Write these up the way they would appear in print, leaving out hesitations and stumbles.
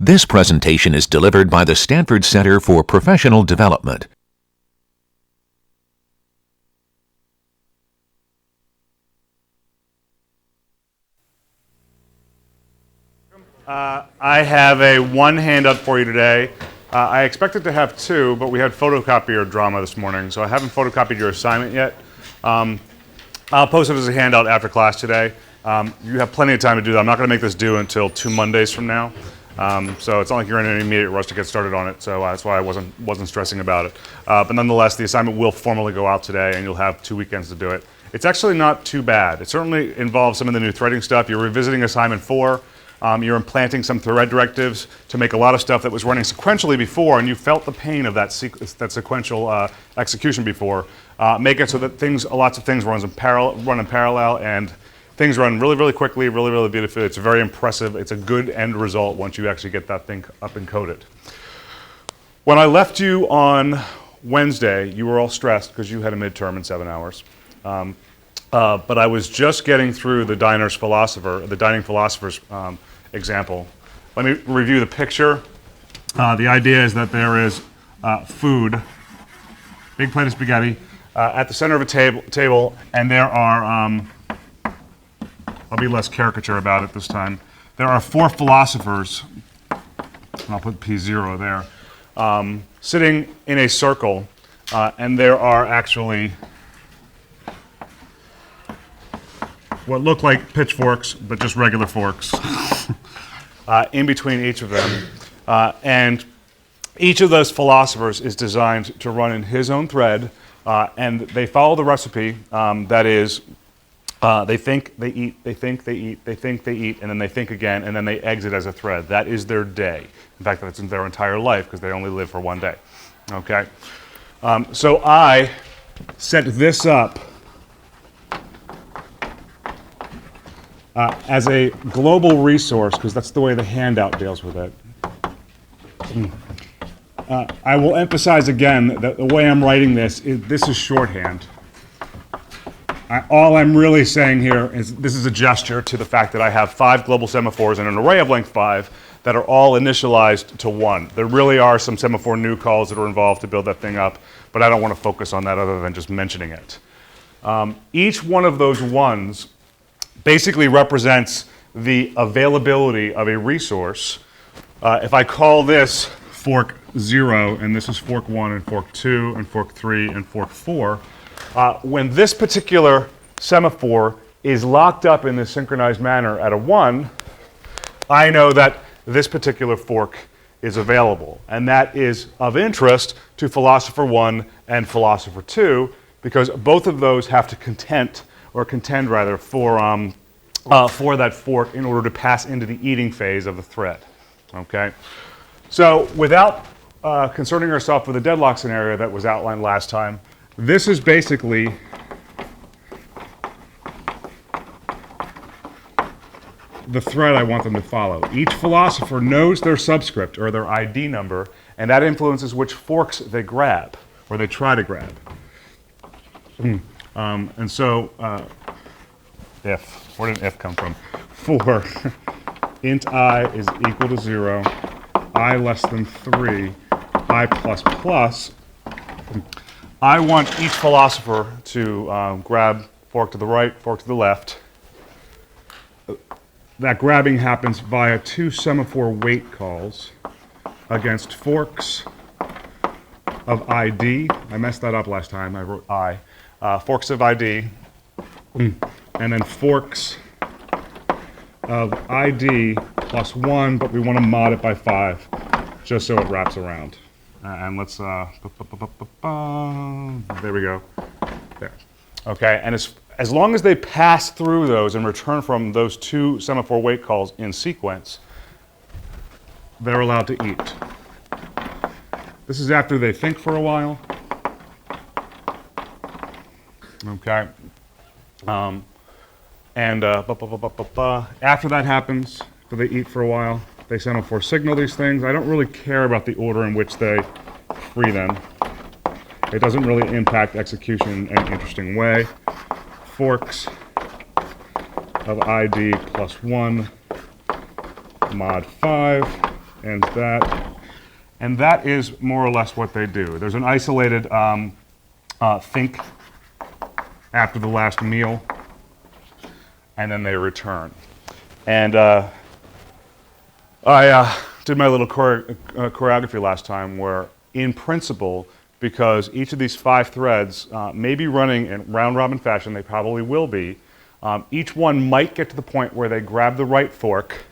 This presentation is delivered by the Stanford Center for Professional Development. I have one handout for you today. I expected to have two, but we had photocopier drama this morning, so I haven't photocopied your assignment yet. I'll post it as a handout after class today. You have plenty of time to do that. I'm not going to make this due until 2 Mondays from now. So it's not like you're in an immediate rush to get started on it, so that's why I wasn't stressing about it. But nonetheless, the assignment will formally go out today, and you'll have 2 weekends to do it. It's actually not too bad. It certainly involves some of the new threading stuff. You're revisiting assignment 4. You're implanting some thread directives to make a lot of stuff that was running sequentially before, and you felt the pain of that sequential execution before. Make it so that lots of things run in parallel, and things run really, really quickly, really, really beautifully. It's very impressive. It's a good end result once you actually get that thing up and coded. When I left you on Wednesday, you were all stressed because you had a midterm in 7 hours. But I was just getting through the dining philosopher's example. Let me review the picture. The idea is that there is food, big plate of spaghetti, at the center of a table, and there are, I'll be less caricature about it this time. There are 4 philosophers, and I'll put P0 there, sitting in a circle, and there are actually what look like pitchforks, but just regular forks, in between each of them. And each of those philosophers is designed to run in his own thread, and they follow the recipe that is, they think, they eat, they think, they eat, they think, they eat, and then they think again, and then they exit as a thread. That is their day. In fact, that's in their entire life, because they only live for 1 day. Okay? So I set this up as a global resource, because that's the way the handout deals with it. I will emphasize again that the way I'm writing this is shorthand. All I'm really saying here is this is a gesture to the fact that I have 5 global semaphores and an array of length 5 that are all initialized to 1. There really are some semaphore new calls that are involved to build that thing up, but I don't want to focus on that other than just mentioning it. Each one of those 1s basically represents the availability of a resource. If I call this fork 0, and this is fork 1 and fork 2 and fork 3 and fork 4, when this particular semaphore is locked up in this synchronized manner at a 1, I know that this particular fork is available. And that is of interest to philosopher 1 and philosopher 2, because both of those have to contend for that fork in order to pass into the eating phase of the thread. Okay? So without concerning ourselves with the deadlock scenario that was outlined last time, this is basically the thread I want them to follow. Each philosopher knows their subscript or their ID number, and that influences which forks they grab or they try to grab. And so where did if come from? For int I is equal to 0, I less than 3, I plus plus, I want each philosopher to grab fork to the right, fork to the left. That grabbing happens via 2 semaphore wait calls against forks of ID. I messed that up last time, I wrote I. Forks of ID, and then forks of ID plus 1, but we want to mod it by 5, just so it wraps around. And let's, there we go, there. Okay, and as long as they pass through those and return from those 2 semaphore wait calls in sequence, they're allowed to eat. This is after they think for a while. Okay. After that happens, after they eat for a while, they semaphore signal these things. I don't really care about the order in which they free them. It doesn't really impact execution in any interesting way. Forks of ID plus 1 mod 5, and that is more or less what they do. There's an isolated think after the last meal, and then they return. And I did my little choreography last time where, in principle, because each of these 5 threads may be running in round-robin fashion, they probably will be, each one might get to the point where they grab the right fork.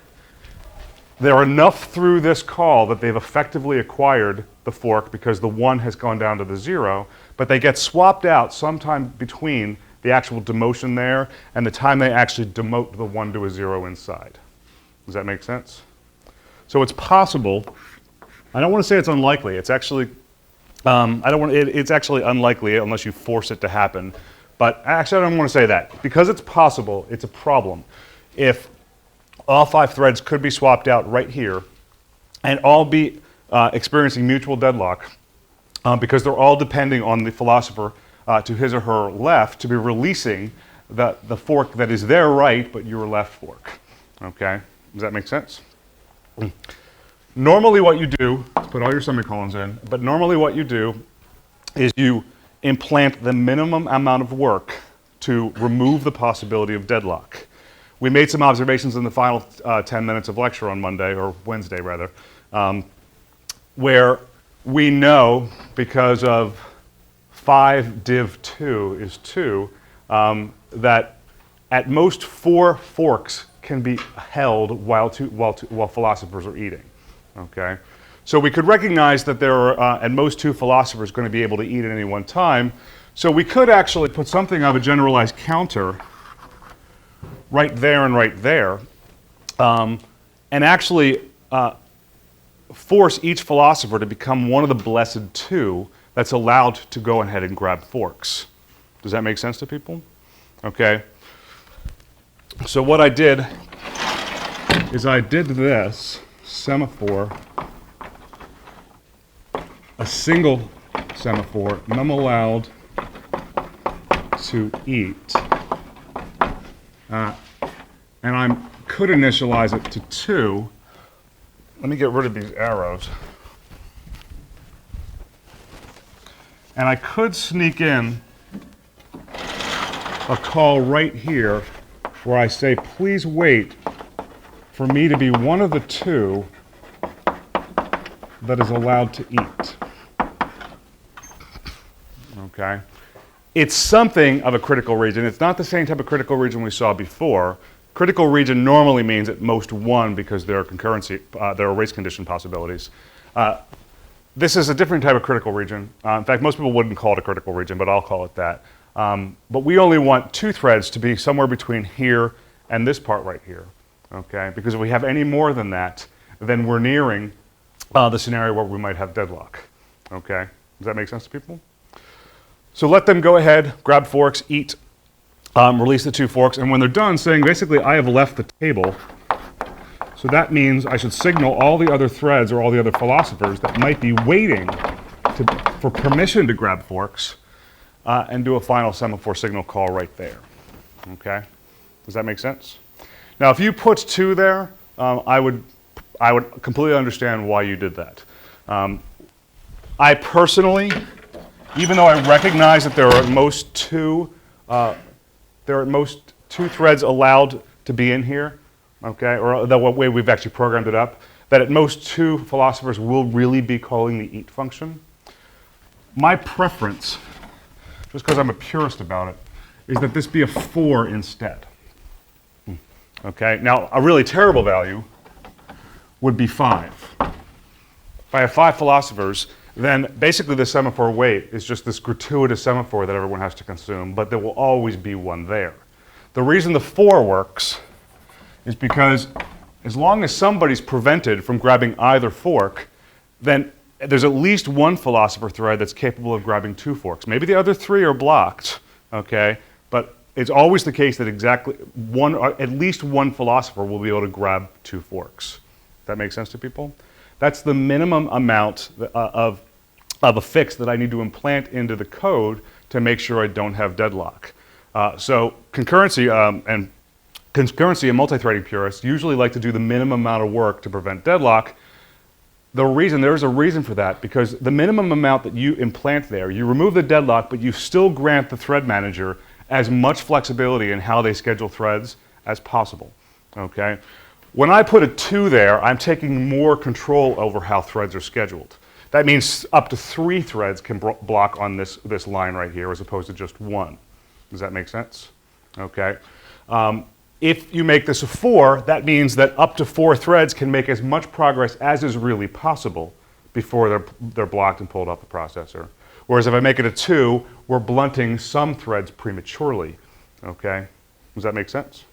They're enough through this call that they've effectively acquired the fork because the 1 has gone down to the 0, but they get swapped out sometime between the actual demotion there and the time they actually demote the 1 to a 0 inside. Does that make sense? So it's possible. I don't want to say it's unlikely. It's actually it's actually unlikely unless you force it to happen. But actually, I don't want to say that. Because it's possible, it's a problem. If all 5 threads could be swapped out right here and all be experiencing mutual deadlock because they're all depending on the philosopher to his or her left to be releasing the fork that is their right but your left fork. Okay? Does that make sense? Normally what you do, put all your semicolons in, but normally what you do is you implant the minimum amount of work to remove the possibility of deadlock. We made some observations in the final 10 minutes of lecture on Monday, or Wednesday rather, where we know, because of 5 div 2 is 2, that at most 4 forks can be held while philosophers are eating. Okay? So we could recognize that there are at most 2 philosophers going to be able to eat at any one time. So we could actually put something of a generalized counter right there and right there, and actually force each philosopher to become one of the blessed 2 that's allowed to go ahead and grab forks. Does that make sense to people? Okay. So what I did is I did this semaphore, a single semaphore, num allowed to eat. And I could initialize it to 2. Let me get rid of these arrows. And I could sneak in a call right here where I say, please wait for me to be one of the 2 that is allowed to eat. Okay? It's something of a critical region. It's not the same type of critical region we saw before. Critical region normally means at most 1 because there are concurrency, there are race condition possibilities. This is a different type of critical region. In fact, most people wouldn't call it a critical region, but I'll call it that. But we only want 2 threads to be somewhere between here and this part right here. Okay? Because if we have any more than that, then we're nearing the scenario where we might have deadlock. Okay? Does that make sense to people? So let them go ahead, grab forks, eat, release the 2 forks, and when they're done, saying basically I have left the table. So that means I should signal all the other threads or all the other philosophers that might be waiting for permission to grab forks and do a final semaphore signal call right there. Okay? Does that make sense? Now if you put 2 there, I would completely understand why you did that. I personally, even though I recognize that there are at most 2 threads allowed to be in here, okay, or the way we've actually programmed it up, that at most 2 philosophers will really be calling the eat function. My preference, just because I'm a purist about it, is that this be a 4 instead. Okay, now a really terrible value would be 5. If I have 5 philosophers, then basically the semaphore wait is just this gratuitous semaphore that everyone has to consume, but there will always be 1 there. The reason the 4 works is because as long as somebody's prevented from grabbing either fork, then there's at least 1 philosopher thread that's capable of grabbing 2 forks. Maybe the other 3 are blocked, okay, but it's always the case that at least one philosopher will be able to grab 2 forks. That makes sense to people? That's the minimum amount of of a fix that I need to implant into the code to make sure I don't have deadlock. So concurrency and multi-threading purists usually like to do the minimum amount of work to prevent deadlock. There's a reason for that, because the minimum amount that you implant there, you remove the deadlock, but you still grant the thread manager as much flexibility in how they schedule threads as possible, okay? When I put a 2 there, I'm taking more control over how threads are scheduled. That means up to 3 threads can block on this line right here as opposed to just 1. Does that make sense? Okay. If you make this a 4, that means that up to 4 threads can make as much progress as is really possible before they're blocked and pulled off the processor. Whereas if I make it a 2, we're blunting some threads prematurely. Okay. Does that make sense?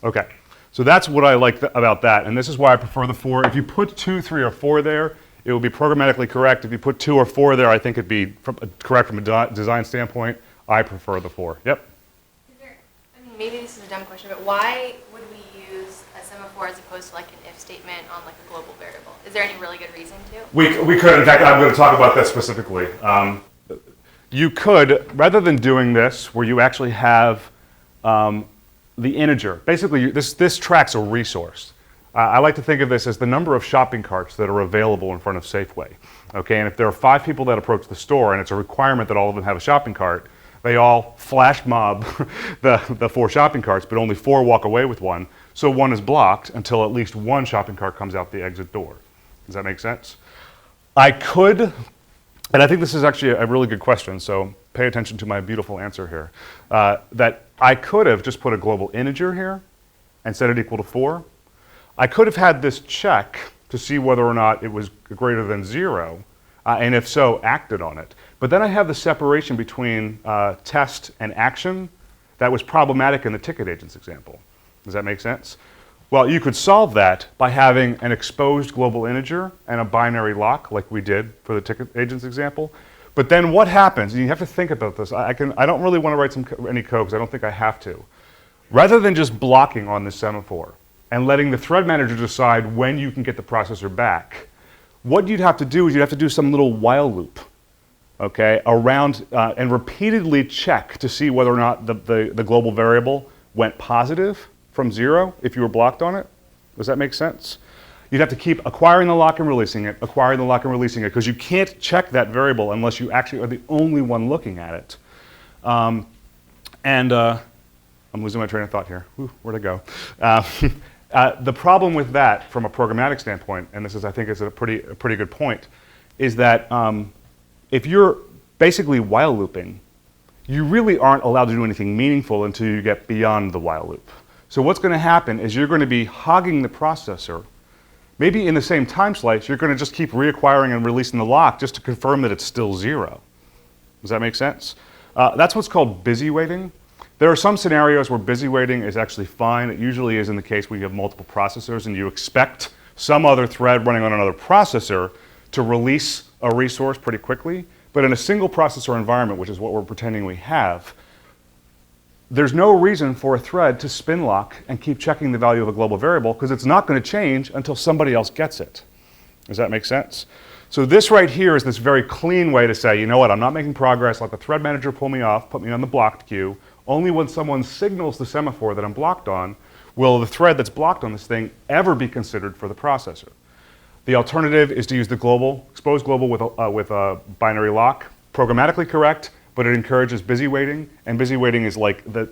Okay. So that's what I like about that, and this is why I prefer the 4. If you put 2, 3, or 4 there, it will be programmatically correct. If you put 2 or 4 there, I think it'd be correct from a design standpoint. I prefer the 4. Yep. Maybe this is a dumb question, but why would we use a semaphore as opposed to like an if statement on like a global variable? Is there any really good reason to? We could. In fact, I'm going to talk about that specifically. You could, rather than doing this, where you actually have the integer. Basically, this tracks a resource. I like to think of this as the number of shopping carts that are available in front of Safeway. Okay, and if there are 5 people that approach the store and it's a requirement that all of them have a shopping cart, they all flash mob the 4 shopping carts, but only 4 walk away with 1. So 1 is blocked until at least 1 shopping cart comes out the exit door. Does that make sense? I could, and I think this is actually a really good question, so pay attention to my beautiful answer here, that I could have just put a global integer here and set it equal to 4. I could have had this check to see whether or not it was greater than 0, and if so, acted on it. But then I have the separation between test and action that was problematic in the ticket agents example. Does that make sense? Well, you could solve that by having an exposed global integer and a binary lock like we did for the ticket agents example. But then what happens, and you have to think about this, I don't really want to write any code because I don't think I have to. Rather than just blocking on the semaphore and letting the thread manager decide when you can get the processor back, what you'd have to do is you'd have to do some little while loop, okay, around and repeatedly check to see whether or not the global variable went positive from 0 if you were blocked on it. Does that make sense? You'd have to keep acquiring the lock and releasing it, acquiring the lock and releasing it, because you can't check that variable unless you actually are the only one looking at it. I'm losing my train of thought here. Where'd it go? The problem with that from a programmatic standpoint, and this is, I think, is a pretty good point, is that if you're basically while looping, you really aren't allowed to do anything meaningful until you get beyond the while loop. So what's going to happen is you're going to be hogging the processor. Maybe in the same time slice, you're going to just keep reacquiring and releasing the lock just to confirm that it's still 0. Does that make sense? That's what's called busy waiting. There are some scenarios where busy waiting is actually fine. It usually is in the case where you have multiple processors and you expect some other thread running on another processor to release a resource pretty quickly. But in a single processor environment, which is what we're pretending we have, there's no reason for a thread to spin lock and keep checking the value of a global variable because it's not going to change until somebody else gets it. Does that make sense? So this right here is this very clean way to say, you know what, I'm not making progress, let the thread manager pull me off, put me on the blocked queue. Only when someone signals the semaphore that I'm blocked on will the thread that's blocked on this thing ever be considered for the processor. The alternative is to use the global, exposed global with a binary lock, programmatically correct, but it encourages busy waiting, and busy waiting is like probably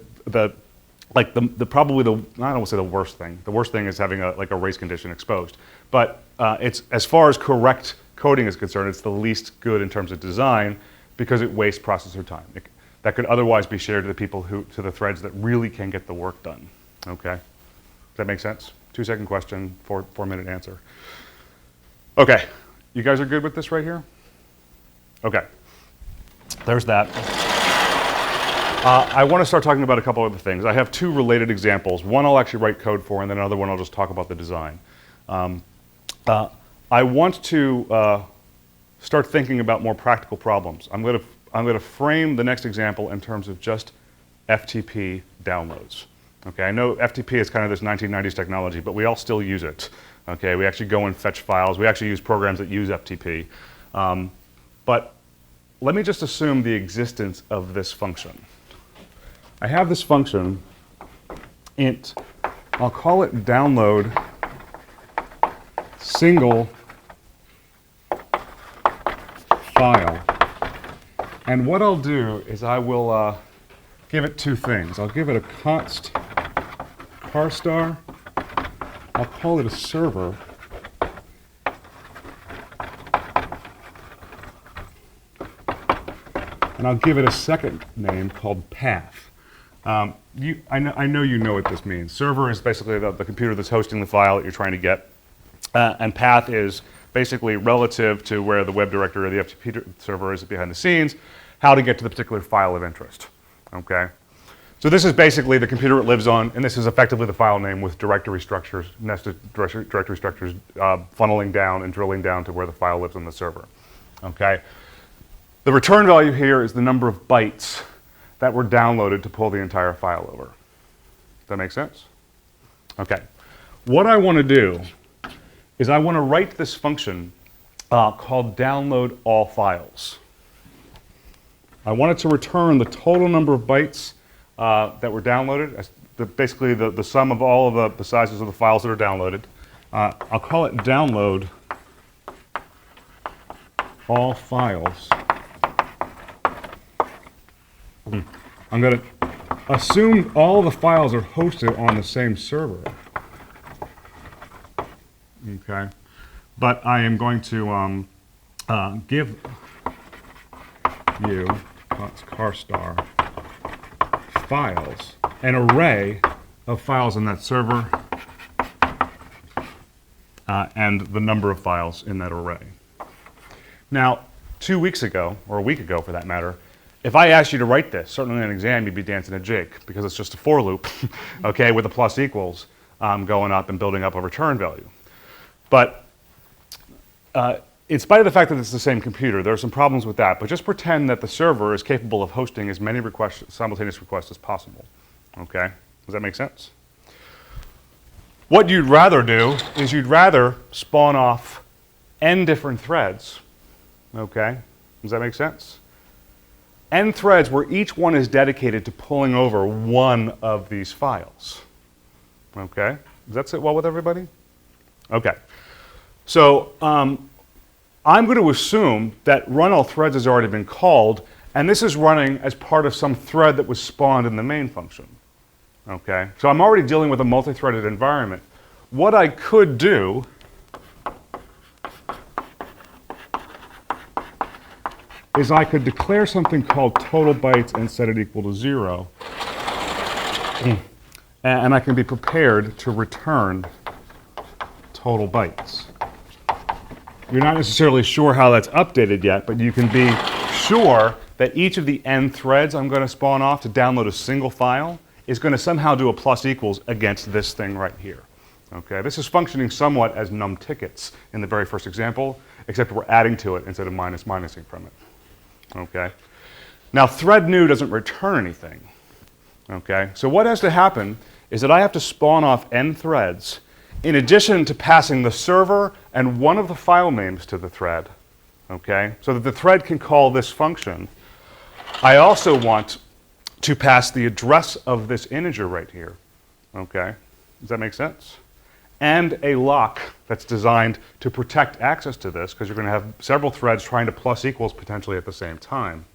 the, I don't want to say the worst thing. The worst thing is having a race condition exposed. But it's, as far as correct coding is concerned, it's the least good in terms of design because it wastes processor time. That could otherwise be shared to the people to the threads that really can get the work done. Okay, does that make sense? 2-second question, 4-minute answer. Okay, you guys are good with this right here? Okay, there's that. I want to start talking about a couple other things. I have 2 related examples. One I'll actually write code for, and then another one I'll just talk about the design. I want to start thinking about more practical problems. I'm going to frame the next example in terms of just FTP downloads. Okay, I know FTP is kind of this 1990s technology, but we all still use it. Okay, we actually go and fetch files. We actually use programs that use FTP. But let me just assume the existence of this function. I have this function, int, I'll call it download single file. And what I'll do is I will give it two things. I'll give it a const char star. I'll call it a server. And I'll give it a second name called path. I know you know what this means. Server is basically the computer that's hosting the file that you're trying to get. And path is basically relative to where the web directory or the FTP server is behind the scenes, how to get to the particular file of interest. Okay? So this is basically the computer it lives on, and this is effectively the file name with directory structures, nested directory structures funneling down and drilling down to where the file lives on the server. Okay? The return value here is the number of bytes that were downloaded to pull the entire file over. Does that make sense? Okay. What I want to do is I want to write this function called download all files. I want it to return the total number of bytes that were downloaded, basically the sum of all of the sizes of the files that are downloaded. I'll call it download all files. I'm going to assume all the files are hosted on the same server. Okay, but I am going to give you char star files, an array of files in that server, and the number of files in that array. Now, 2 weeks ago, or a week ago for that matter, if I asked you to write this, certainly in an exam, you'd be dancing a jig because it's just a for loop, okay, with a plus equals going up and building up a return value. But in spite of the fact that it's the same computer, there are some problems with that. But just pretend that the server is capable of hosting as many simultaneous requests as possible. Okay? Does that make sense? What you'd rather do is you'd rather spawn off n different threads. Okay? Does that make sense? N threads where each one is dedicated to pulling over one of these files. Okay? Does that sit well with everybody? Okay. So I'm going to assume that run all threads has already been called, and this is running as part of some thread that was spawned in the main function. Okay? So I'm already dealing with a multi-threaded environment. What I could do is I could declare something called total bytes and set it equal to 0. And I can be prepared to return total bytes. You're not necessarily sure how that's updated yet, but you can be sure that each of the n threads I'm going to spawn off to download a single file is going to somehow do a plus equals against this thing right here. Okay, this is functioning somewhat as num tickets in the very first example, except we're adding to it instead of minusing from it. Okay. Now thread new doesn't return anything. Okay, so what has to happen is that I have to spawn off n threads in addition to passing the server and one of the file names to the thread, okay, so that the thread can call this function. I also want to pass the address of this integer right here, okay? Does that make sense? And a lock that's designed to protect access to this, because you're going to have several threads trying to plus equals potentially at the same time,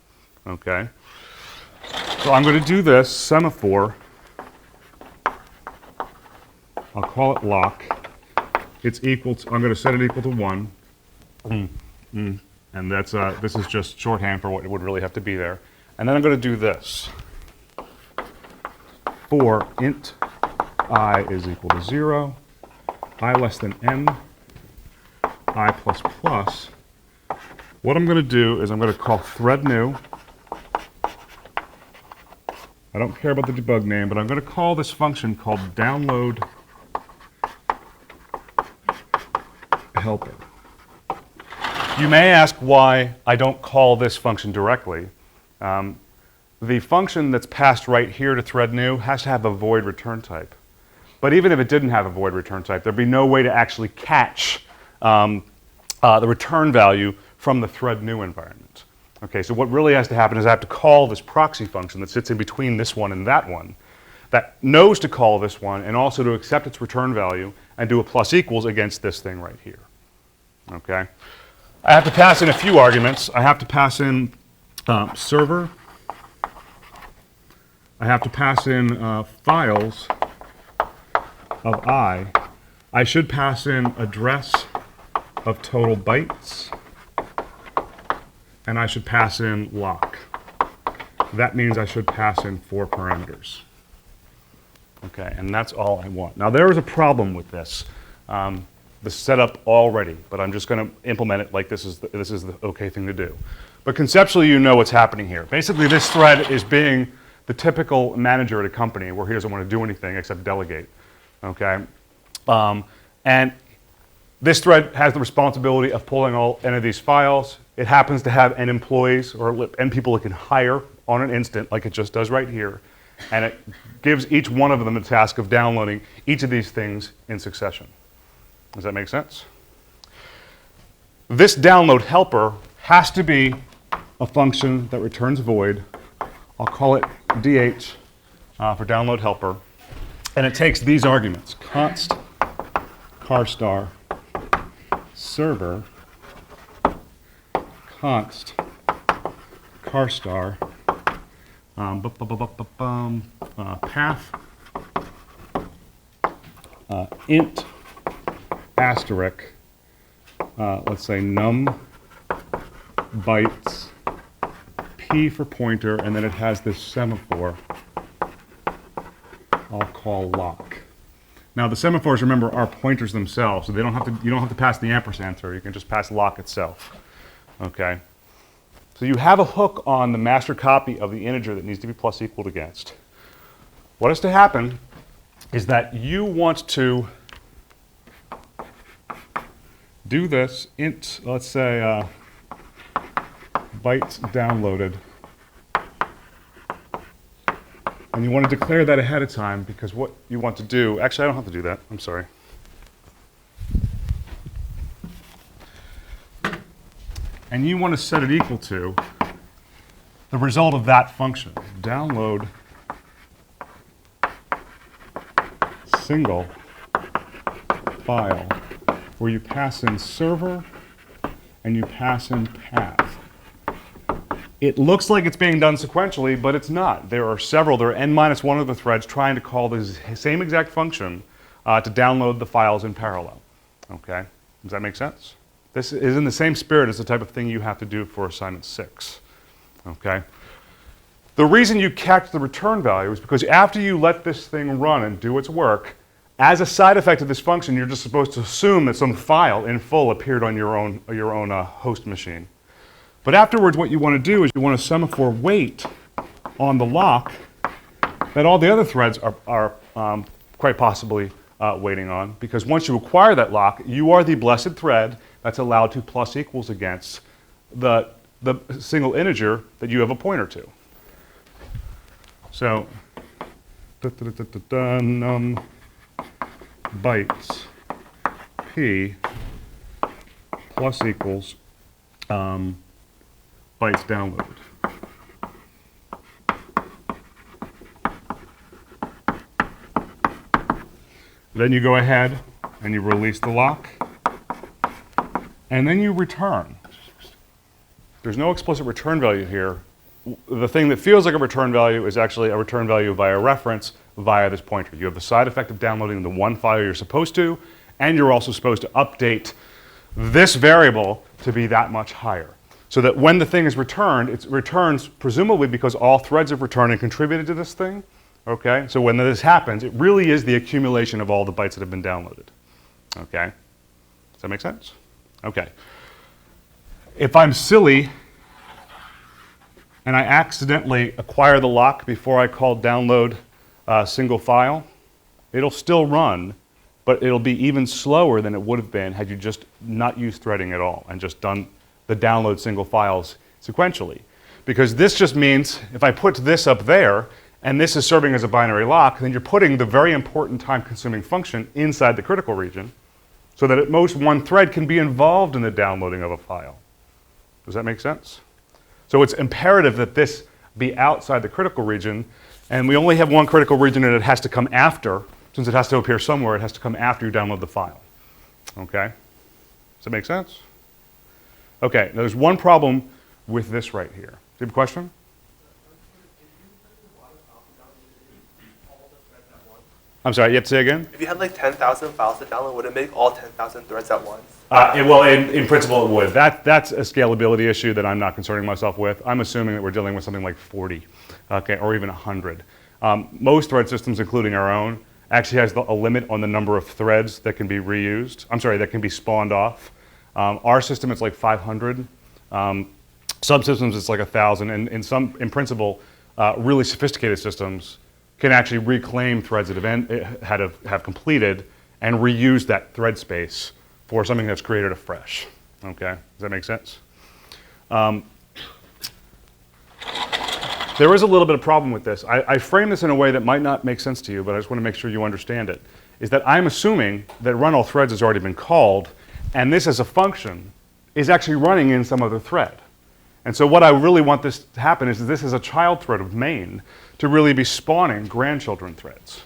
okay? So I'm going to do this semaphore. I'll call it lock. It's equal to, I'm going to set it equal to 1. And that's, this is just shorthand for what would really have to be there. And then I'm going to do this. For int I is equal to 0, I less than n, I plus plus. What I'm going to do is I'm going to call thread new. I don't care about the debug name, but I'm going to call this function called download helper. You may ask why I don't call this function directly. The function that's passed right here to thread new has to have a void return type. But even if it didn't have a void return type, there'd be no way to actually catch the return value from the thread new environment. Okay, so what really has to happen is I have to call this proxy function that sits in between this one and that one, that knows to call this one and also to accept its return value and do a plus equals against this thing right here. Okay, I have to pass in a few arguments. I have to pass in server. I have to pass in files of I. I should pass in address of total bytes. And I should pass in lock. That means I should pass in 4 parameters. Okay, and that's all I want. Now there is a problem with this. The setup already, but I'm just going to implement it like this is the okay thing to do. But conceptually, you know what's happening here. Basically, this thread is being the typical manager at a company where he doesn't want to do anything except delegate. Okay, and this thread has the responsibility of pulling all n of these files. It happens to have n employees or n people it can hire on an instant, like it just does right here. And it gives each one of them the task of downloading each of these things in succession. Does that make sense? This download helper has to be a function that returns void. I'll call it DH for download helper. And it takes these arguments: const char star server const char star path int asterisk let's say num bytes p for pointer, and then it has this semaphore I'll call lock. Now the semaphores, remember, are pointers themselves, so they don't have to, you don't have to pass the ampersand through. You can just pass lock itself. Okay. So you have a hook on the master copy of the integer that needs to be plus equaled against. What has to happen is that you want to do this int, let's say bytes downloaded. And you want to declare that ahead of time, because what you want to do, actually I don't have to do that, I'm sorry. And you want to set it equal to the result of that function. Download single file, where you pass in server and you pass in path. It looks like it's being done sequentially, but it's not. There are several, there are n-1 of the threads trying to call this same exact function to download the files in parallel. Okay, does that make sense? This is in the same spirit as the type of thing you have to do for assignment 6. Okay. The reason you catch the return value is because after you let this thing run and do its work, as a side effect of this function, you're just supposed to assume that some file in full appeared on your own host machine. But afterwards, what you want to do is you want to semaphore wait on the lock that all the other threads are quite possibly waiting on, because once you acquire that lock, you are the blessed thread that's allowed to plus equals against the single integer that you have a pointer to. So, num bytes p plus equals bytes downloaded. Then you go ahead and you release the lock, and then you return. There's no explicit return value here. The thing that feels like a return value is actually a return value via reference via this pointer. You have the side effect of downloading the one file you're supposed to, and you're also supposed to update this variable to be that much higher, so that when the thing is returned, it returns presumably because all threads have returned and contributed to this thing. Okay, so when this happens, it really is the accumulation of all the bytes that have been downloaded. Okay, does that make sense? Okay. If I'm silly and I accidentally acquire the lock before I call download single file, it'll still run, but it'll be even slower than it would have been had you just not used threading at all and just done the download single files sequentially. Because this just means if I put this up there and this is serving as a binary lock, then you're putting the very important time-consuming function inside the critical region so that at most one thread can be involved in the downloading of a file. Does that make sense? So it's imperative that this be outside the critical region, and we only have one critical region, and it has to come after. Since it has to appear somewhere, it has to come after you download the file. Okay? Does that make sense? Okay, now there's one problem with this right here. Do you have a question? I'm sorry, you have to say again? If you had like 10,000 files to download, would it make all 10,000 threads at once? Well, in principle, it would. That's a scalability issue that I'm not concerning myself with. I'm assuming that we're dealing with something like 40, okay, or even 100. Most thread systems, including our own, actually has a limit on the number of threads that can be reused. I'm sorry, that can be spawned off. Our system, it's like 500. Subsystems, it's like 1,000. And in principle, really sophisticated systems can actually reclaim threads that have completed and reuse that thread space for something that's created afresh. Okay, does that make sense? There is a little bit of problem with this. I frame this in a way that might not make sense to you, but I just want to make sure you understand it. Is that I'm assuming that run all threads has already been called, and this as a function is actually running in some other thread. And so what I really want this to happen is that this is a child thread of main to really be spawning grandchildren threads.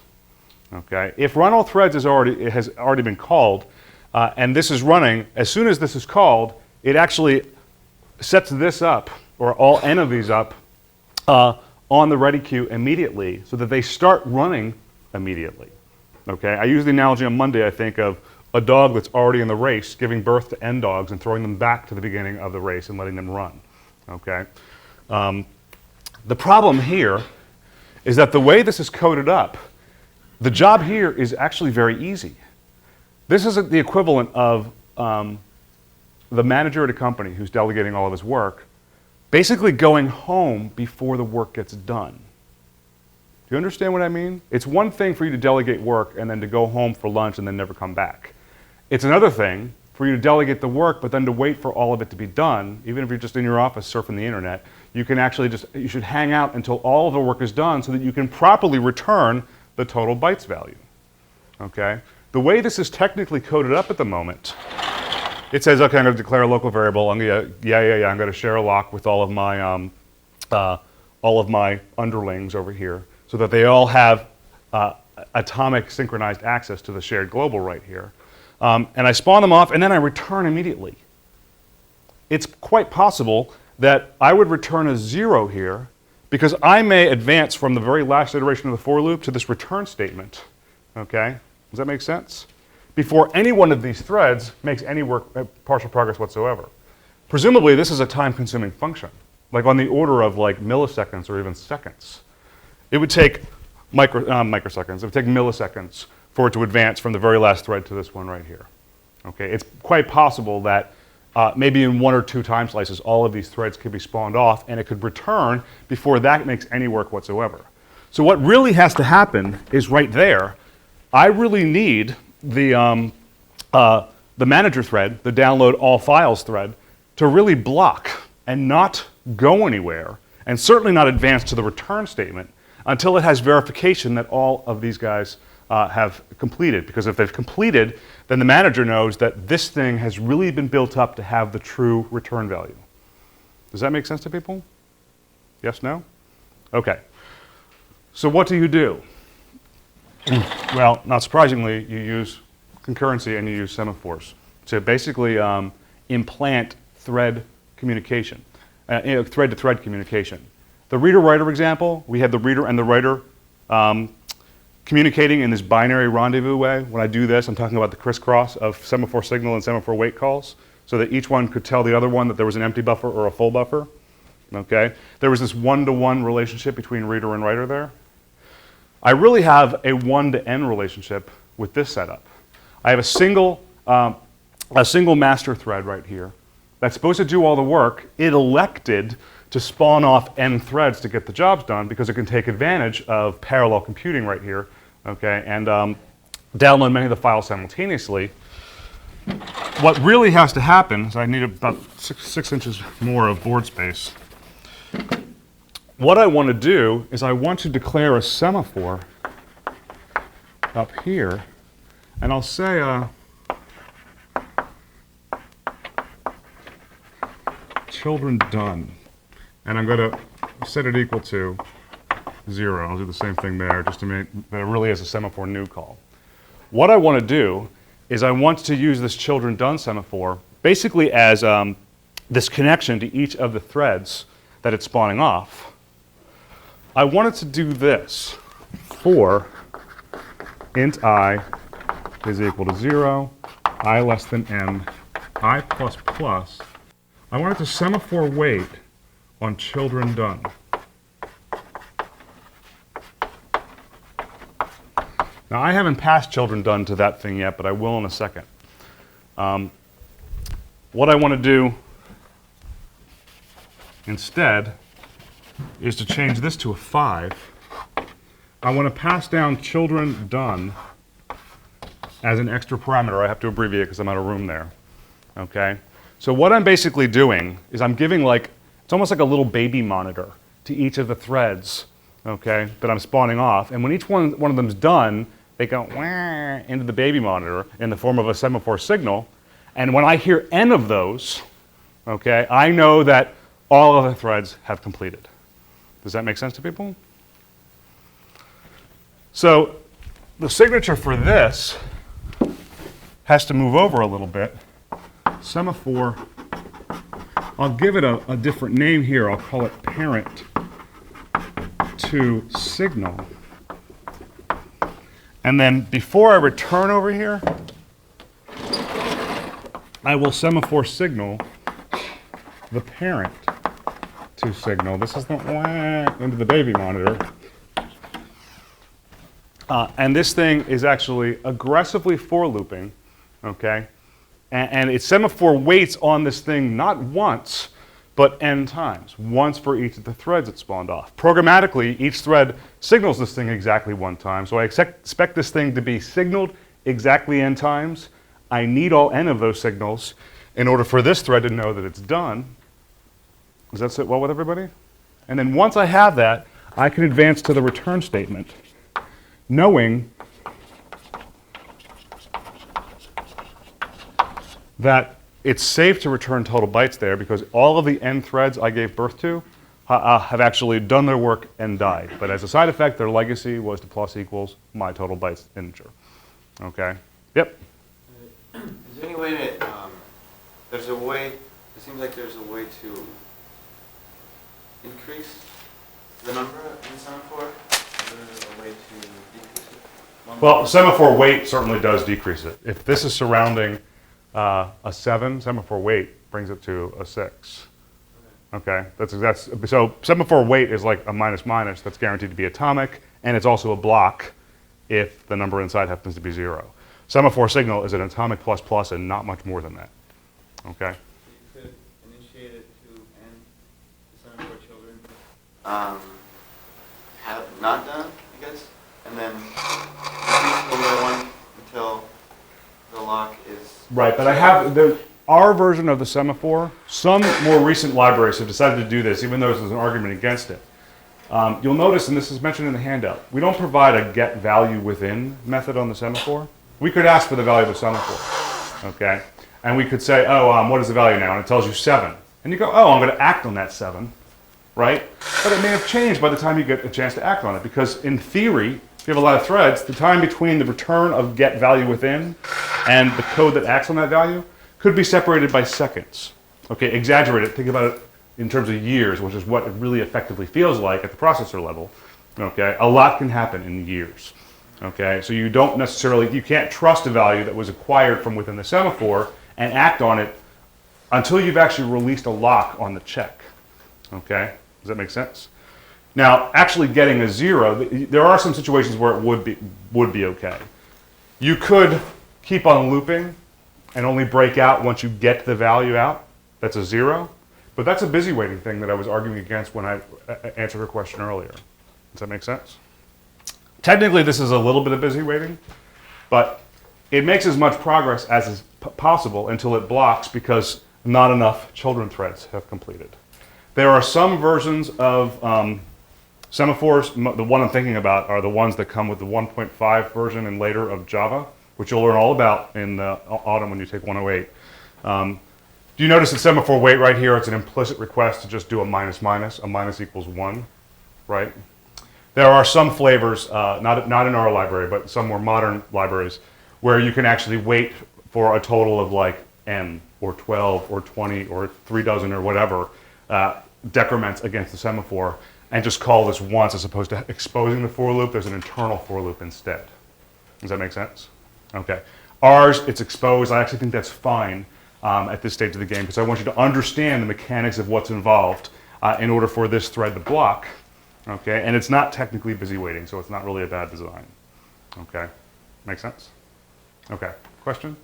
Okay? If run all threads has already been called, and this is running, as soon as this is called, it actually sets this up, or all n of these up, on the ready queue immediately so that they start running immediately. Okay? I use the analogy on Monday, I think, of a dog that's already in the race giving birth to n dogs and throwing them back to the beginning of the race and letting them run. Okay? The problem here is that the way this is coded up, the job here is actually very easy. This is the equivalent of the manager at a company who's delegating all of his work basically going home before the work gets done. Do you understand what I mean? It's one thing for you to delegate work and then to go home for lunch and then never come back. It's another thing for you to delegate the work but then to wait for all of it to be done. Even if you're just in your office surfing the internet, you can actually you should hang out until all of the work is done so that you can properly return the total bytes value. Okay? The way this is technically coded up at the moment, it says, okay, I'm going to declare a local variable. I'm going to share a lock with all of my underlings over here so that they all have atomic synchronized access to the shared global right here. And I spawn them off, and then I return immediately. It's quite possible that I would return a 0 here because I may advance from the very last iteration of the for loop to this return statement. Okay? Does that make sense? Before any one of these threads makes any partial progress whatsoever. Presumably, this is a time-consuming function, like on the order of like milliseconds or even seconds. It would take microseconds. It would take milliseconds for it to advance from the very last thread to this one right here. Okay, it's quite possible that maybe in 1 or 2 time slices, all of these threads could be spawned off, and it could return before that makes any work whatsoever. So what really has to happen is right there. I really need the manager thread, the download all files thread, to really block and not go anywhere, and certainly not advance to the return statement until it has verification that all of these guys have completed. Because if they've completed, then the manager knows that this thing has really been built up to have the true return value. Does that make sense to people? Yes, no? Okay. So what do you do? Well, not surprisingly, you use concurrency and you use semaphores to basically implant thread communication, thread-to-thread communication. The reader-writer example, we had the reader and the writer communicating in this binary rendezvous way. When I do this, I'm talking about the crisscross of semaphore signal and semaphore wait calls, so that each one could tell the other one that there was an empty buffer or a full buffer. Okay? There was this one-to-one relationship between reader and writer there. I really have a 1-to-n relationship with this setup. I have a single master thread right here that's supposed to do all the work. It elected to spawn off n threads to get the jobs done because it can take advantage of parallel computing right here, okay, and download many of the files simultaneously. What really has to happen is I need about 6 inches more of board space. What I want to do is I want to declare a semaphore up here, and I'll say children done. And I'm going to set it equal to 0. I'll do the same thing there just to make that it really is a semaphore new call. What I want to do is I want to use this children done semaphore basically as this connection to each of the threads that it's spawning off. I wanted to do this for int I is equal to 0, I less than m, I plus plus. I wanted to semaphore wait on children done. Now I haven't passed children done to that thing yet, but I will in a second. What I want to do instead is to change this to a 5. I want to pass down children done as an extra parameter. I have to abbreviate because I'm out of room there. Okay? So what I'm basically doing is I'm giving it's almost like a little baby monitor to each of the threads, okay, that I'm spawning off. And when each one of them's done, they go wah into the baby monitor in the form of a semaphore signal. And when I hear n of those, okay, I know that all of the threads have completed. Does that make sense to people? So the signature for this has to move over a little bit. Semaphore, I'll give it a different name here. I'll call it parent to signal. And then before I return over here, I will semaphore signal the parent to signal. This is the wah into the baby monitor. And this thing is actually aggressively for looping, okay? And its semaphore waits on this thing not once, but n times. Once for each of the threads it spawned off. Programmatically, each thread signals this thing exactly 1 time. So I expect this thing to be signaled exactly n times. I need all n of those signals in order for this thread to know that it's done. Does that sit well with everybody? And then once I have that, I can advance to the return statement, knowing that it's safe to return total bytes there because all of the n threads I gave birth to have actually done their work and died. But as a side effect, their legacy was to plus equals my total bytes integer. Okay? Yep? Is there any way to, there's a way, it seems like there's a way to increase the number in the semaphore? Is there a way to decrease it? Well, semaphore weight certainly does decrease it. If this is surrounding a 7, semaphore weight brings it to a 6. Okay, so semaphore weight is like a minus minus that's guaranteed to be atomic, and it's also a block if the number inside happens to be 0. Semaphore signal is an atomic plus plus and not much more than that. Okay. So you could initiate it to n the semaphore children. Have not done, I guess, and then increase the other one until the lock is Right, but I have our version of the semaphore. Some more recent libraries have decided to do this, even though there's an argument against it. You'll notice, and this is mentioned in the handout, we don't provide a get value within method on the semaphore. We could ask for the value of the semaphore, okay? And we could say, oh, what is the value now? And it tells you 7. And you go, oh, I'm going to act on that 7, right? But it may have changed by the time you get a chance to act on it, because in theory, if you have a lot of threads, the time between the return of get value within and the code that acts on that value could be separated by seconds. Okay, exaggerate it, think about it in terms of years, which is what it really effectively feels like at the processor level. Okay, a lot can happen in years. Okay, so you don't necessarily, you can't trust a value that was acquired from within the semaphore and act on it until you've actually released a lock on the check. Okay, does that make sense? Now, actually getting a 0, there are some situations where it would be okay. You could keep on looping and only break out once you get the value out. That's a 0. But that's a busy waiting thing that I was arguing against when I answered her question earlier. Does that make sense? Technically, this is a little bit of busy waiting, but it makes as much progress as is possible until it blocks because not enough children threads have completed. There are some versions of semaphores. The one I'm thinking about are the ones that come with the 1.5 version and later of Java, which you'll learn all about in the autumn when you take 108. Do you notice that semaphore wait right here, it's an implicit request to just do a minus minus, a minus equals 1, right? There are some flavors, not in our library, but some more modern libraries, where you can actually wait for a total of like n, or 12, or 20, or 3 dozen, or whatever decrements against the semaphore, and just call this once as opposed to exposing the for loop. There's an internal for loop instead. Does that make sense? Okay. Ours, it's exposed. I actually think that's fine at this stage of the game because I want you to understand the mechanics of what's involved in order for this thread to block. Okay, and it's not technically busy waiting, so it's not really a bad design. Okay, make sense? Okay, question?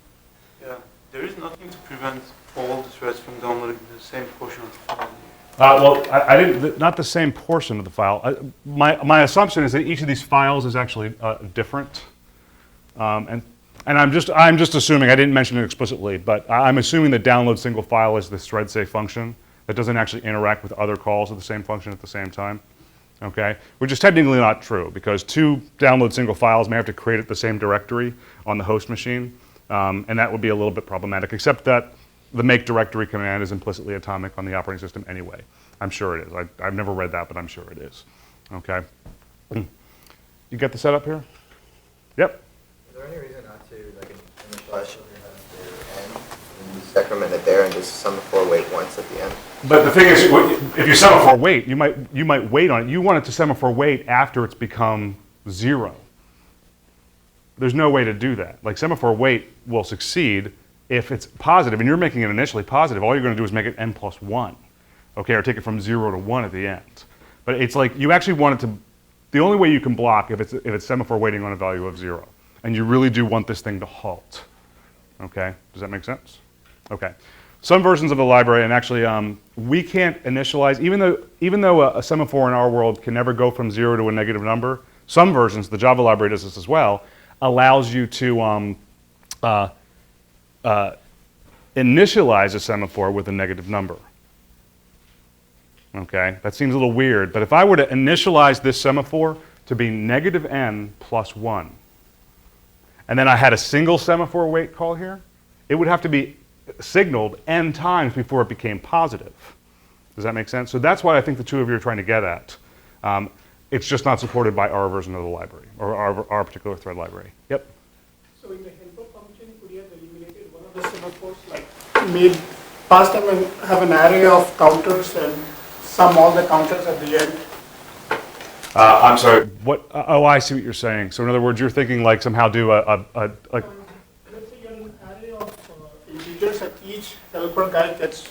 Yeah, there is nothing to prevent all the threads from downloading the same portion of the file. Well, I didn't. Not the same portion of the file. My assumption is that each of these files is actually different, and I'm just assuming. I didn't mention it explicitly, but I'm assuming that download single file is this thread safe function that doesn't actually interact with other calls of the same function at the same time. Okay, which is technically not true because two download single files may have to create at the same directory on the host machine, and that would be a little bit problematic. Except that the make directory command is implicitly atomic on the operating system anyway. I'm sure it is. I've never read that, but I'm sure it is. Okay. You get the setup here? Yep. Is there any reason not to like initialize children after n and just decrement it there and just semaphore wait once at the end? But the thing is, if you semaphore wait, you might wait on it. You want it to semaphore wait after it's become 0. There's no way to do that. Like semaphore wait will succeed if it's positive, and you're making it initially positive. All you're going to do is make it n plus 1, okay, or take it from 0 to 1 at the end. But it's like you actually want it to. The only way you can block if it's semaphore waiting on a value of 0, and you really do want this thing to halt. Okay, does that make sense? Okay. Some versions of the library, and actually we can't initialize, even though a semaphore in our world can never go from 0 to a negative number, some versions, the Java library does this as well, allows you to initialize a semaphore with a negative number. Okay, that seems a little weird, but if I were to initialize this semaphore to be negative n plus 1, and then I had a single semaphore wait call here, it would have to be signaled n times before it became positive. Does that make sense? So that's what I think the two of you are trying to get at. It's just not supported by our version of the library, or our particular thread library. Yep? So in the helper function, could you have eliminated one of the semaphores, like made pass them and have an array of counters and sum all the counters at the end? I'm sorry, what? Oh, I see what you're saying. So in other words, you're thinking like somehow do like. Let's say you have an array of integers and each helper guy gets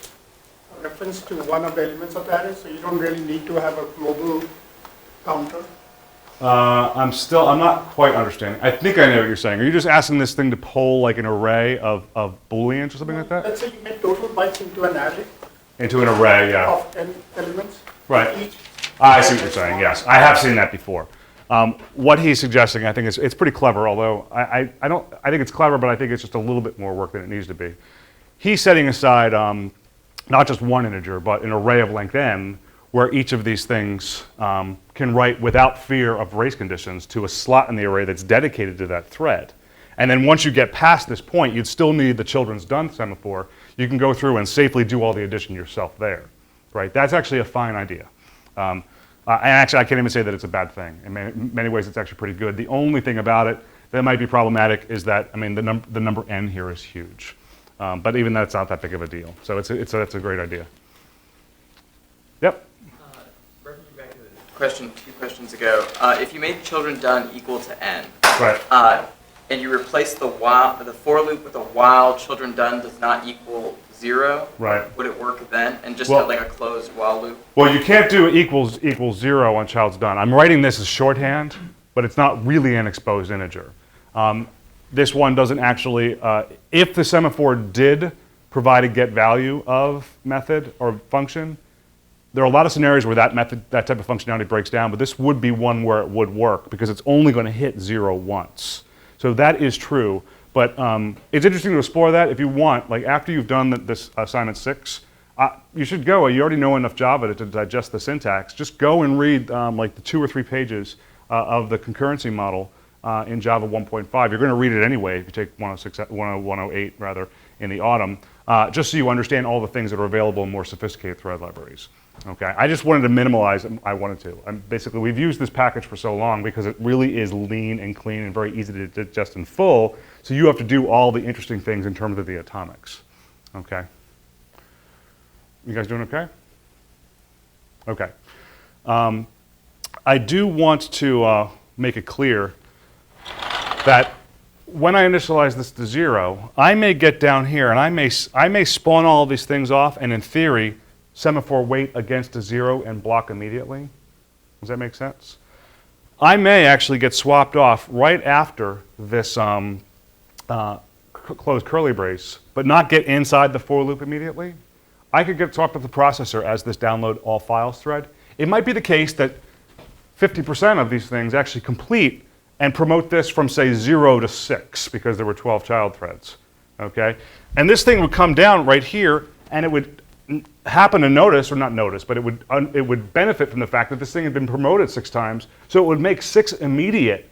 a reference to one of the elements of the array, so you don't really need to have a global counter. I'm not quite understanding. I think I know what you're saying. Are you just asking this thing to poll like an array of Booleans or something like that? Let's say you make total bytes into an array Into an array, yeah. of n elements. Right. Each I see what you're saying, yes. I have seen that before. What he's suggesting, I think it's pretty clever, although I think it's clever, but I think it's just a little bit more work than it needs to be. He's setting aside not just one integer, but an array of length n, where each of these things can write without fear of race conditions to a slot in the array that's dedicated to that thread. And then once you get past this point, you'd still need the children's done semaphore. You can go through and safely do all the addition yourself there, right? That's actually a fine idea. And actually, I can't even say that it's a bad thing. In many ways, it's actually pretty good. The only thing about it that might be problematic is that, I mean, the number n here is huge. But even that's not that big of a deal. So it's a great idea. Yep. Referring back to the question a few questions ago, if you made children done equal to n, Right. And you replace the for loop with a while children done does not equal 0, Right. would it work then? And just Well- have like a closed while loop? Well, you can't do equals 0 on child's done. I'm writing this as shorthand, but it's not really an exposed integer. This one doesn't actually, if the semaphore did provide a get value of method or function, there are a lot of scenarios where that type of functionality breaks down, but this would be one where it would work because it's only going to hit 0 once. So that is true, but it's interesting to explore that if you want. Like after you've done this assignment 6, you should go. You already know enough Java to digest the syntax. Just go and read like the 2 or 3 pages of the concurrency model in Java 1.5. You're going to read it anyway if you take 108 rather in the autumn. just so you understand all the things that are available in more sophisticated thread libraries. Okay, I just wanted to minimalize, I wanted to. Basically, we've used this package for so long because it really is lean and clean and very easy to digest in full, so you have to do all the interesting things in terms of the atomics. Okay? You guys doing okay? Okay. I do want to make it clear that when I initialize this to 0, I may get down here and I may spawn all of these things off and in theory, semaphore wait against a 0 and block immediately. Does that make sense? I may actually get swapped off right after this closed curly brace, but not get inside the for loop immediately. I could get swapped with the processor as this download all files thread. It might be the case that 50% of these things actually complete and promote this from, say, 0 to 6 because there were 12 child threads. Okay? And this thing would come down right here and it would happen to notice, or not notice, but it would benefit from the fact that this thing had been promoted 6 times, so it would make 6 immediate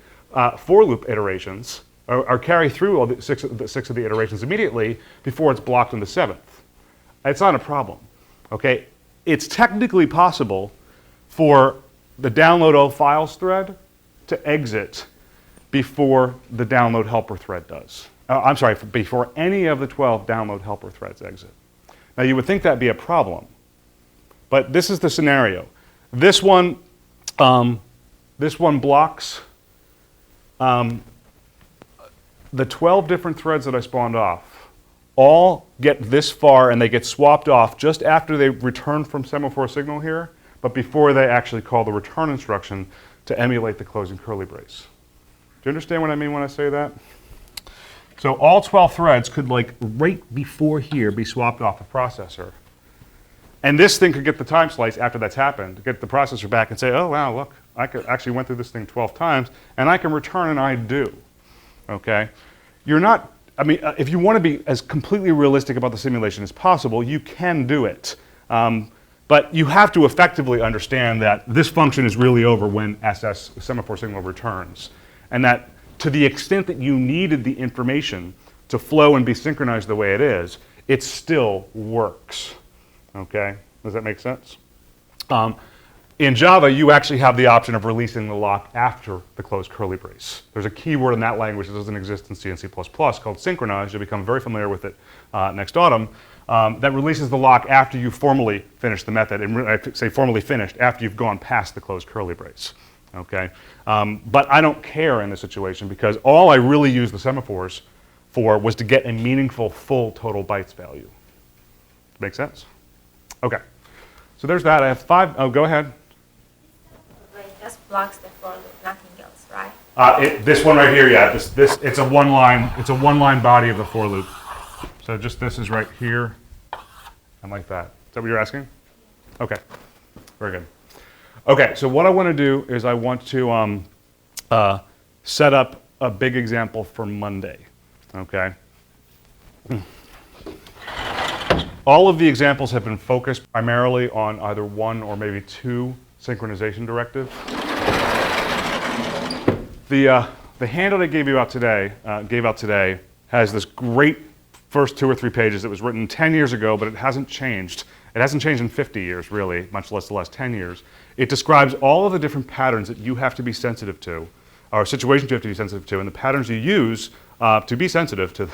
for loop iterations, or carry through all the six of the iterations immediately before it's blocked in the 7th. It's not a problem. Okay? It's technically possible for the download all files thread to exit before the download helper thread does. I'm sorry, before any of the 12 download helper threads exit. Now you would think that'd be a problem, but this is the scenario. This one blocks the 12 different threads that I spawned off. All get this far and they get swapped off just after they return from semaphore signal here, but before they actually call the return instruction to emulate the closing curly brace. Do you understand what I mean when I say that? So all 12 threads could, like, right before here be swapped off the processor. And this thing could get the time slice after that's happened, get the processor back and say, oh, wow, look, I actually went through this thing 12 times, and I can return an I do. Okay? You're not, I mean, if you want to be as completely realistic about the simulation as possible, you can do it. But you have to effectively understand that this function is really over when SS, semaphore signal, returns. And that to the extent that you needed the information to flow and be synchronized the way it is, it still works. Okay? Does that make sense? In Java, you actually have the option of releasing the lock after the closed curly brace. There's a keyword in that language that doesn't exist in C and C++ called synchronize. You'll become very familiar with it next autumn. That releases the lock after you formally finish the method, and I say formally finished, after you've gone past the closed curly brace. Okay? But I don't care in this situation because all I really used the semaphores for was to get a meaningful full total bytes value. Make sense? Okay. So there's that. I have 5. Oh, go ahead. Like just blocks the for loop, nothing else, right? This one right here, yeah. This it's a one line body of the for loop. So just this is right here and like that. Is that what you're asking? Okay. Very good. Okay, so what I want to do is I want to set up a big example for Monday, okay? All of the examples have been focused primarily on either 1 or maybe 2 synchronization directives. The handout I gave out today has this great first 2 or 3 pages that was written 10 years ago, but it hasn't changed. It hasn't changed in 50 years, really, much less the last 10 years. It describes all of the different patterns that you have to be sensitive to, or situations you have to be sensitive to, and the patterns you use to be sensitive to,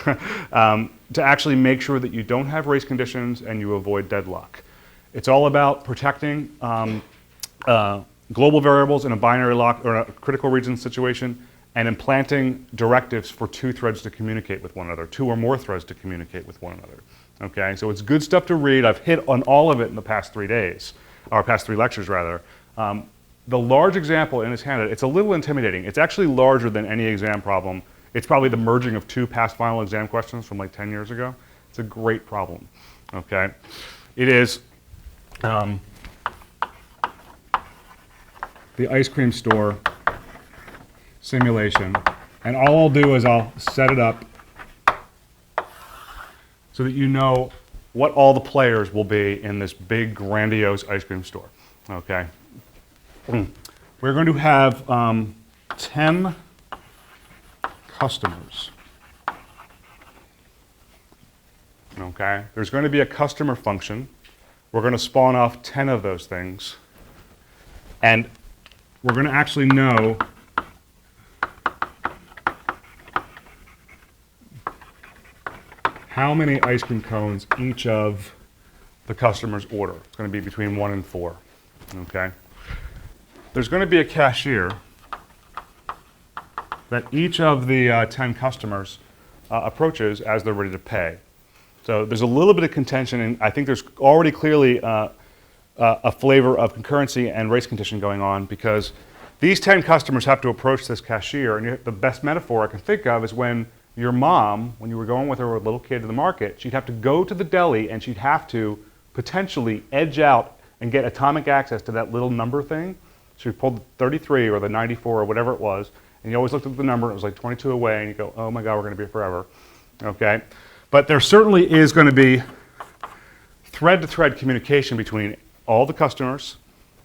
to actually make sure that you don't have race conditions and you avoid deadlock. It's all about protecting global variables in a binary lock or a critical region situation, and implanting directives for 2 threads to communicate with one another, 2 or more threads to communicate with one another. Okay, so it's good stuff to read. I've hit on all of it in the past 3 days, or past 3 lectures rather. The large example in this handout, it's a little intimidating. It's actually larger than any exam problem. It's probably the merging of 2 past final exam questions from like 10 years ago. It's a great problem, okay? It is the ice cream store simulation, and all I'll do is I'll set it up so that you know what all the players will be in this big, grandiose ice cream store, okay? We're going to have 10 customers. Okay? There's going to be a customer function. We're going to spawn off 10 of those things. And we're going to actually know how many ice cream cones each of the customers order. It's going to be between 1 and 4. Okay? There's going to be a cashier that each of the 10 customers approaches as they're ready to pay. So there's a little bit of contention, and I think there's already clearly a flavor of concurrency and race condition going on, because these 10 customers have to approach this cashier, and the best metaphor I can think of is when your mom, when you were going with her little kid to the market, she'd have to go to the deli and she'd have to potentially edge out and get atomic access to that little number thing. So you pulled the 33 or the 94 or whatever it was, and you always looked at the number, it was like 22 away, and you go, oh my God, we're going to be here forever. Okay? But there certainly is going to be thread-to-thread communication between all the customers,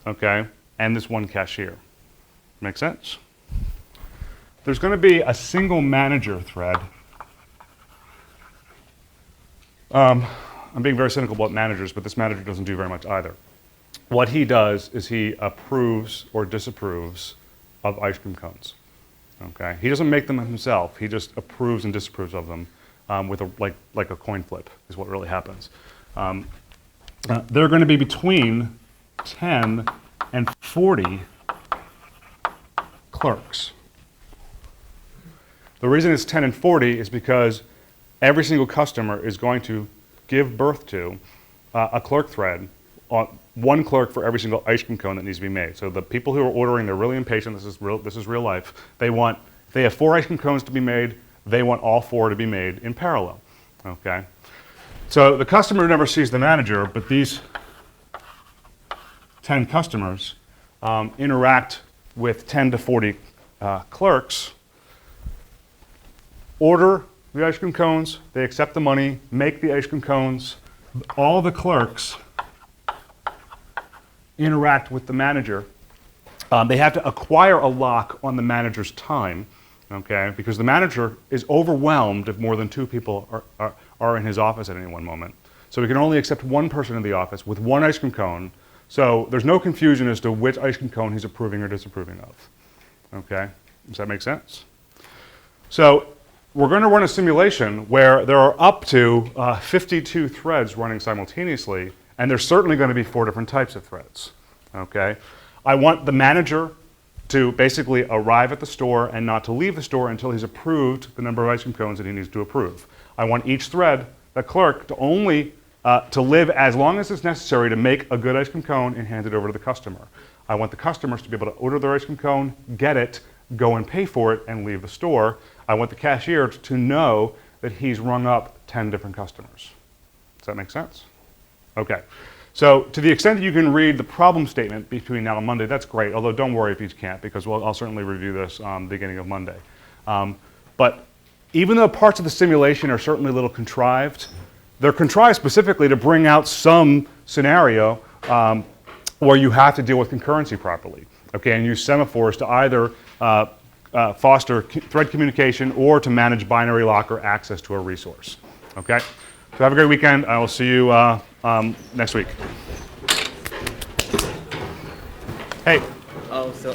okay, and this one cashier. Make sense? There's going to be a single manager thread. I'm being very cynical about managers, but this manager doesn't do very much either. What he does is he approves or disapproves of ice cream cones. Okay? He doesn't make them himself. He just approves and disapproves of them with like a coin flip is what really happens. They're going to be between 10 and 40 clerks. The reason it's 10 and 40 is because every single customer is going to give birth to a clerk thread, one clerk for every single ice cream cone that needs to be made. So the people who are ordering, they're really impatient. This is real life. If they have 4 ice cream cones to be made, they want all 4 to be made in parallel. Okay? So the customer never sees the manager, but these 10 customers interact with 10 to 40 clerks, order the ice cream cones, they accept the money, make the ice cream cones. All the clerks interact with the manager. They have to acquire a lock on the manager's time, okay, because the manager is overwhelmed if more than 2 people are in his office at any one moment. So we can only accept 1 person in the office with 1 ice cream cone. So there's no confusion as to which ice cream cone he's approving or disapproving of. Okay? Does that make sense? So we're going to run a simulation where there are up to 52 threads running simultaneously, and there's certainly going to be 4 different types of threads. Okay? I want the manager to basically arrive at the store and not to leave the store until he's approved the number of ice cream cones that he needs to approve. I want each thread, the clerk, to only to live as long as it's necessary to make a good ice cream cone and hand it over to the customer. I want the customers to be able to order their ice cream cone, get it, go and pay for it, and leave the store. I want the cashier to know that he's rung up 10 different customers. Does that make sense? Okay. So to the extent that you can read the problem statement between now and Monday, that's great, although don't worry if you can't, because I'll certainly review this the beginning of Monday. But even though parts of the simulation are certainly a little contrived, they're contrived specifically to bring out some scenario where you have to deal with concurrency properly, okay, and use semaphores to either foster thread communication or to manage binary lock or access to a resource. Okay? So have a great weekend. I will see you next week. Hey. Oh, so